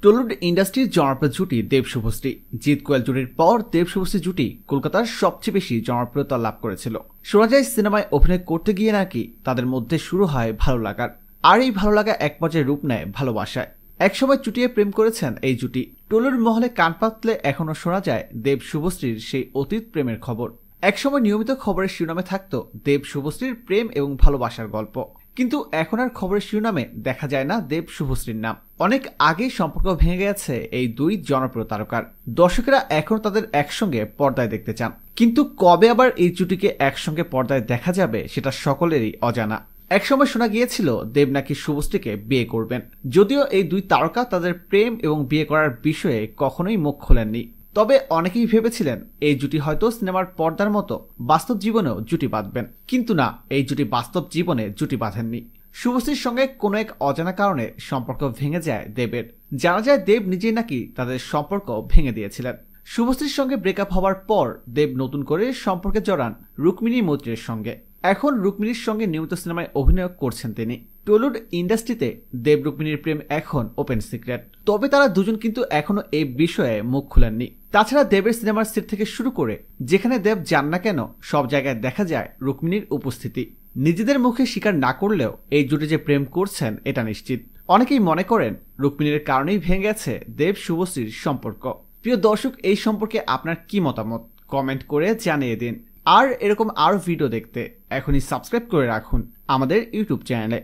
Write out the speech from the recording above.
Tollywood ইন্ডাস্ট্রির জনপ্রিয় জুটি দেব শুভশ্রী। জিৎ কোয়েল জুটির পর দেব শুভশ্রী জুটি কলকাতার সবচেয়ে বেশি জনপ্রিয়তা লাভ করেছিল। শোনা যায় সিনেমায় অভিনয় করতে গিয়ে নাকি তাদের মধ্যে শুরু হয় ভালো লাগার, আর এই ভালো লাগা এক পর্যায়ে রূপ নেয় ভালোবাসায়। একসময় চুটিয়ে প্রেম করেছেন এই জুটি। টলিউড মহলে কান পাতলে এখনো শোনা যায় দেব শুভশ্রীর সেই অতীত প্রেমের খবর। একসময় নিয়মিত খবরের শিরোনামে থাকতো দেব শুভশ্রীর প্রেম এবং ভালোবাসার গল্প, কিন্তু এখন আর খবরের শিরোনামে দেখা যায় না দেব শুভশ্রীর নাম। অনেক আগেই সম্পর্ক ভেঙে গেছে এই দুই জনপ্রিয় তারকার। দর্শকেরা এখনো তাদের একসঙ্গে পর্দায় দেখতে চান, কিন্তু কবে আবার এই জুটিকে একসঙ্গে পর্দায় দেখা যাবে সেটা সকলেরই অজানা। একসময় শোনা গিয়েছিল দেব নাকি শুভশ্রীকে বিয়ে করবেন, যদিও এই দুই তারকা তাদের প্রেম এবং বিয়ে করার বিষয়ে কখনোই মুখ খোলেননি। তবে অনেকেই ভেবেছিলেন এই জুটি হয়তো সিনেমার পর্দার মতো বাস্তব জীবনেও জুটি বাঁধবেন, কিন্তু না, এই জুটি বাস্তব জীবনে জুটি বাঁধেননি। শুভশ্রীর সঙ্গে কোনো এক অজানা কারণে সম্পর্ক ভেঙে যায় দেবের। জানা যায় দেব নিজেই নাকি তাদের সম্পর্ক ভেঙে দিয়েছিলেন। শুভশ্রীর সঙ্গে ব্রেকআপ হওয়ার পর দেব নতুন করে সম্পর্কে জড়ান রুক্মিণী মৈত্রের সঙ্গে। এখন রুক্মিণীর সঙ্গে নিয়মিত সিনেমায় অভিনয় করছেন তিনি। টলিউড ইন্ডাস্ট্রিতে দেব রুক্মিণীর প্রেম এখন ওপেন সিক্রেট, তবে তারা দুজন কিন্তু এখনো এই বিষয়ে মুখ খুলেননি। তাছাড়া দেবের সিনেমার সেট থেকে শুরু করে যেখানে দেব যান না কেন সব জায়গায় দেখা যায় রুক্মিণীর উপস্থিতি। নিজেদের মুখে স্বীকার না করলেও এই জুটি যে প্রেম করছেন এটা নিশ্চিত। অনেকেই মনে করেন রুক্মিণীর কারণেই ভেঙে গেছে দেব শুভশ্রীর সম্পর্ক। প্রিয় দর্শক, এই সম্পর্কে আপনার কি মতামত কমেন্ট করে জানিয়ে দিন। আর এরকম আরো ভিডিও দেখতে এখনই সাবস্ক্রাইব করে রাখুন আমাদের ইউটিউব চ্যানেলে।